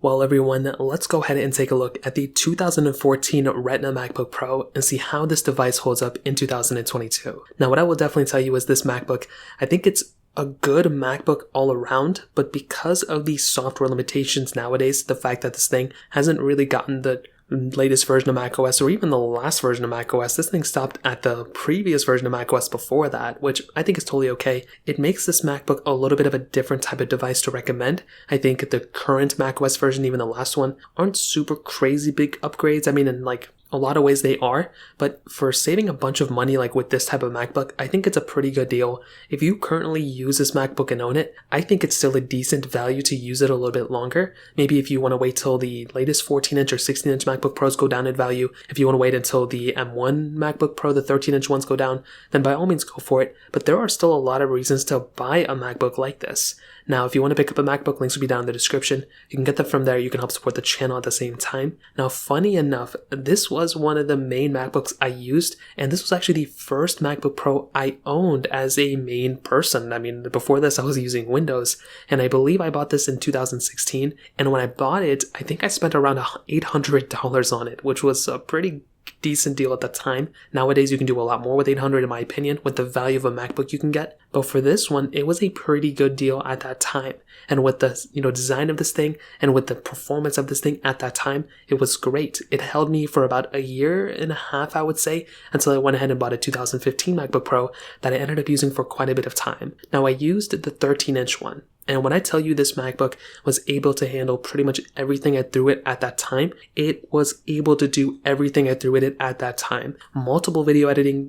Well, everyone, let's go ahead and take a look at the 2014 Retina MacBook Pro and see how this device holds up in 2022. Now, what I will definitely tell you is this MacBook, I think it's a good MacBook all around, but because of the software limitations nowadays, the fact that this thing hasn't really gotten the latest version of macOS or even the last version of macOS, this thing stopped at the previous version of macOS before that, which I think is totally okay. It makes this MacBook a little bit of a different type of device to recommend. I think the current macOS version, even the last one, aren't super crazy big upgrades. I mean, in a lot of ways they are, but for saving a bunch of money like with this type of MacBook, I think it's a pretty good deal. If you currently use this MacBook and own it, I think it's still a decent value to use it a little bit longer. Maybe if you want to wait till the latest 14-inch or 16-inch MacBook Pros go down in value, if you want to wait until the M1 MacBook Pro, the 13-inch ones go down, then by all means go for it. But there are still a lot of reasons to buy a MacBook like this. Now, if you want to pick up a MacBook, links will be down in the description. You can get them from there. You can help support the channel at the same time. Now, funny enough, this was one of the main MacBooks I used, and this was actually the first MacBook Pro I owned as a main person. I mean, before this, I was using Windows, and I believe I bought this in 2016, and when I bought it, I think I spent around $800 on it, which was a pretty decent deal at the time. Nowadays, you can do a lot more with $800 in my opinion, with the value of a MacBook you can get. But for this one, it was a pretty good deal at that time. And with the design of this thing and with the performance of this thing at that time, it was great. It held me for about a year and a half, I would say, until I went ahead and bought a 2015 MacBook Pro that I ended up using for quite a bit of time. Now, I used the 13-inch one. And when I tell you this MacBook was able to handle pretty much everything I threw it at that time, it was able to do everything I threw it at that time. Multiple video editing,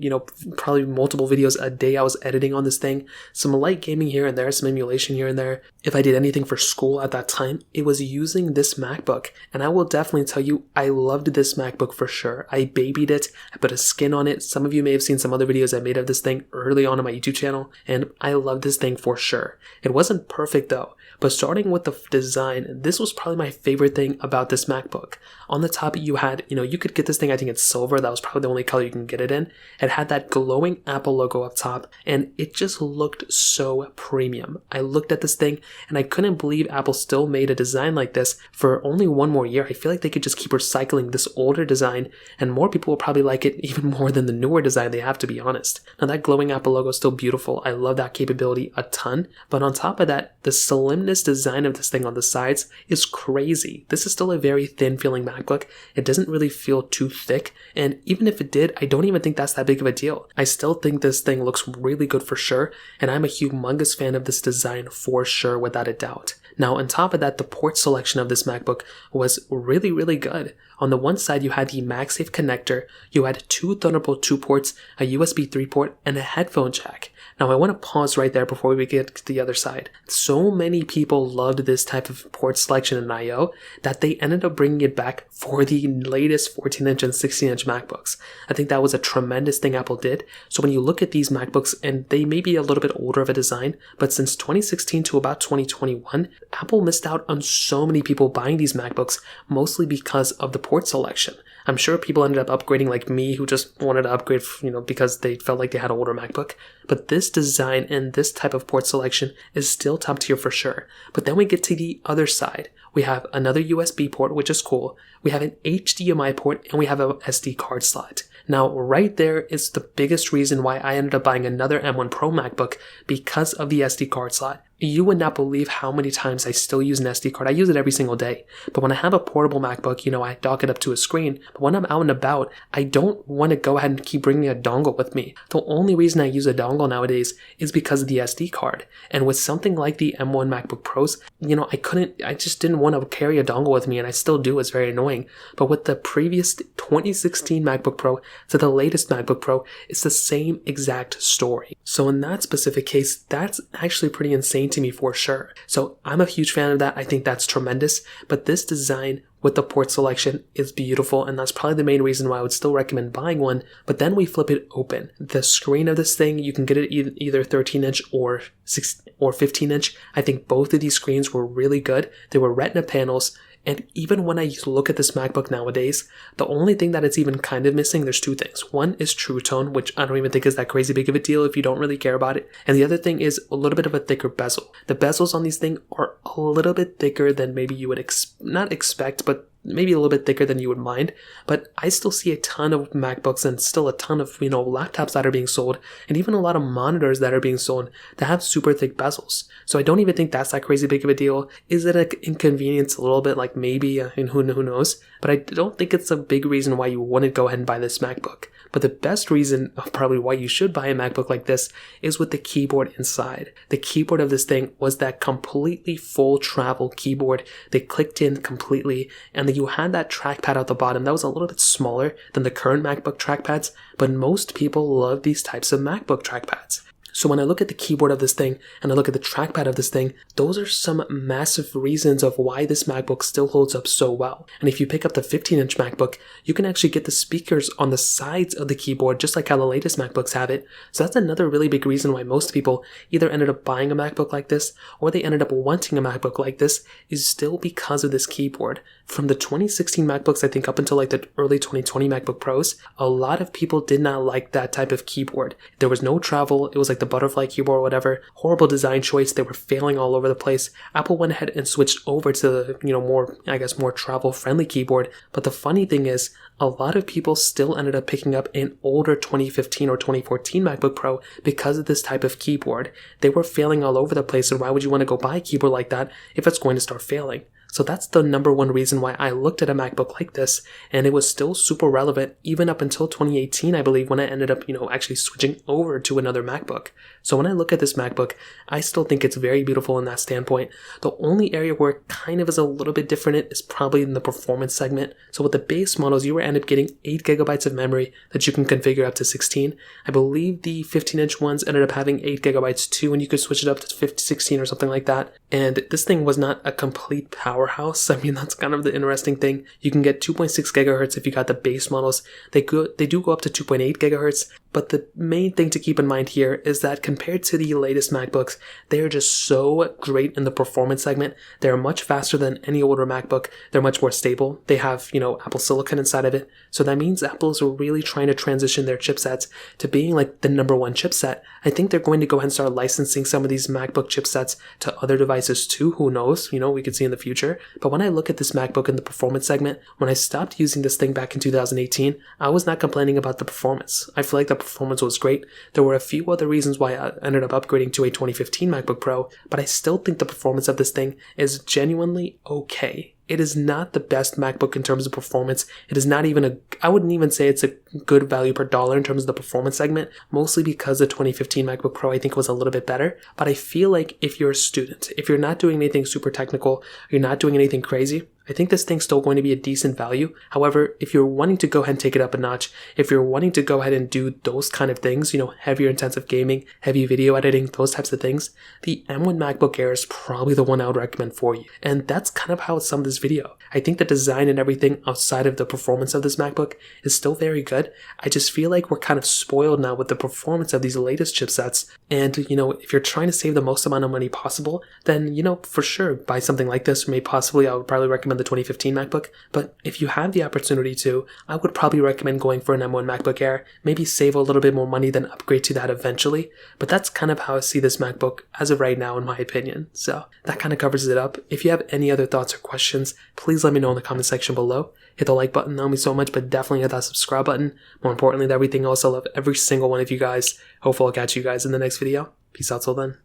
probably multiple videos a day I was editing on this thing. Some light gaming here and there, some emulation here and there. If I did anything for school at that time, it was using this MacBook. And I will definitely tell you, I loved this MacBook for sure. I babied it. I put a skin on it. Some of you may have seen some other videos I made of this thing early on my YouTube channel. And I love this thing for sure. It wasn't perfect though, but starting with the design, this was probably my favorite thing about this MacBook. On the top, you had, you could get this thing, I think it's silver, that was probably the only color you can get it in. It had that glowing Apple logo up top, and it just looked so premium. I looked at this thing, and I couldn't believe Apple still made a design like this for only one more year. I feel like they could just keep recycling this older design, and more people will probably like it even more than the newer design they have, to be honest. Now, that glowing Apple logo is still beautiful. I love that capability a ton, but on top of that, the slimness design of this thing on the sides is crazy. This is still a very thin feeling MacBook. It doesn't really feel too thick, and even if it did, I don't even think that's that big of a deal. I still think this thing looks really good for sure, and I'm a humongous fan of this design for sure, without a doubt. Now, on top of that, the port selection of this MacBook was really, really good. On the one side, you had the MagSafe connector, you had two Thunderbolt 2 ports, a USB 3 port, and a headphone jack. Now, I want to pause right there before we get to the other side. So many people loved this type of port selection in I/O that they ended up bringing it back for the latest 14-inch and 16-inch MacBooks. I think that was a tremendous thing Apple did. So when you look at these MacBooks, and they may be a little bit older of a design, but since 2016 to about 2021, Apple missed out on so many people buying these MacBooks, mostly because of the port selection. I'm sure people ended up upgrading like me, who just wanted to upgrade, because they felt like they had an older MacBook. But this design and this type of port selection is still top tier for sure. But then we get to the other side. We have another USB port, which is cool. We have an HDMI port, and we have a SD card slot. Now, right there is the biggest reason why I ended up buying another M1 Pro MacBook, because of the SD card slot. You would not believe how many times I still use an SD card. I use it every single day. But when I have a portable MacBook, I dock it up to a screen. But when I'm out and about, I don't want to go ahead and keep bringing a dongle with me. The only reason I use a dongle nowadays is because of the SD card. And with something like the M1 MacBook Pros, I just didn't want to carry a dongle with me, and I still do. It's very annoying. But with the previous 2016 MacBook Pro to the latest MacBook Pro, it's the same exact story. So in that specific case, that's actually pretty insane to me for sure. So I'm a huge fan of that. I think that's tremendous. But this design with the port selection is beautiful, and that's probably the main reason why I would still recommend buying one. But then we flip it open. The screen of this thing, you can get it either 13-inch or 15-inch. I think both of these screens were really good. They were Retina panels. And even when I look at this MacBook nowadays, the only thing that it's even kind of missing, there's two things. One is True Tone, which I don't even think is that crazy big of a deal if you don't really care about it. And the other thing is a little bit of a thicker bezel. The bezels on these things are a little bit thicker than maybe you would not expect, but maybe a little bit thicker than you would mind. But I still see a ton of MacBooks and still a ton of, laptops that are being sold, and even a lot of monitors that are being sold that have super thick bezels. So I don't even think that's that crazy big of a deal. Is it an inconvenience a little bit? Like maybe, and who knows? But I don't think it's a big reason why you wouldn't go ahead and buy this MacBook. But the best reason of probably why you should buy a MacBook like this is with the keyboard inside. The keyboard of this thing was that completely full travel keyboard. They clicked in completely, and then you had that trackpad at the bottom that was a little bit smaller than the current MacBook trackpads, but most people love these types of MacBook trackpads. So when I look at the keyboard of this thing and I look at the trackpad of this thing, those are some massive reasons of why this MacBook still holds up so well. And if you pick up the 15-inch MacBook, you can actually get the speakers on the sides of the keyboard just like how the latest MacBooks have it. So that's another really big reason why most people either ended up buying a MacBook like this or they ended up wanting a MacBook like this, is still because of this keyboard. From the 2016 MacBooks, I think up until like the early 2020 MacBook Pros, a lot of people did not like that type of keyboard. There was no travel. It was like the butterfly keyboard or whatever. Horrible design choice. They were failing all over the place. Apple went ahead and switched over to the, more travel friendly keyboard. But the funny thing is, a lot of people still ended up picking up an older 2015 or 2014 MacBook Pro because of this type of keyboard. They were failing all over the place, and why would you want to go buy a keyboard like that if it's going to start failing? So that's the number one reason why I looked at a MacBook like this, and it was still super relevant even up until 2018, I believe, when I ended up, actually switching over to another MacBook. So when I look at this MacBook, I still think it's very beautiful in that standpoint. The only area where it kind of is a little bit different is probably in the performance segment. So with the base models, you will end up getting 8 gigabytes of memory that you can configure up to 16. I believe the 15-inch ones ended up having 8 gigabytes too, and you could switch it up to 16 or something like that. And this thing was not a complete powerhouse. I mean, that's kind of the interesting thing. You can get 2.6 gigahertz if you got the base models. They do go up to 2.8 gigahertz, but the main thing to keep in mind here is that compared to the latest MacBooks, they are just so great in the performance segment. They're much faster than any older MacBook. They're much more stable. They have, Apple Silicon inside of it. So that means Apple is really trying to transition their chipsets to being like the number one chipset. I think they're going to go ahead and start licensing some of these MacBook chipsets to other devices too. Who knows? We could see in the future. But when I look at this MacBook in the performance segment, when I stopped using this thing back in 2018, I was not complaining about the performance. I feel like the performance was great. There were a few other reasons why I ended up upgrading to a 2015 MacBook Pro, but I still think the performance of this thing is genuinely okay. It is not the best MacBook in terms of performance. It is not even I wouldn't even say it's a good value per dollar in terms of the performance segment, mostly because the 2015 MacBook Pro I think was a little bit better. But I feel like if you're a student, if you're not doing anything super technical, you're not doing anything crazy, I think this thing's still going to be a decent value. However, if you're wanting to go ahead and take it up a notch, if you're wanting to go ahead and do those kind of things, heavier intensive gaming, heavy video editing, those types of things, the M1 MacBook Air is probably the one I would recommend for you. And that's kind of how it's summed this video. I think the design and everything outside of the performance of this MacBook is still very good. I just feel like we're kind of spoiled now with the performance of these latest chipsets. And, if you're trying to save the most amount of money possible, then, for sure, buy something like this. Or maybe possibly I would probably recommend the 2015 MacBook. But if you have the opportunity to, I would probably recommend going for an M1 MacBook Air. Maybe save a little bit more money, then upgrade to that eventually. But that's kind of how I see this MacBook as of right now, in my opinion. So that kind of covers it up. If you have any other thoughts or questions, please let me know in the comment section below. Hit the like button, that would mean so much, but definitely hit that subscribe button. More importantly than everything else, I love every single one of you guys. Hopefully I'll catch you guys in the next video. Peace out till then.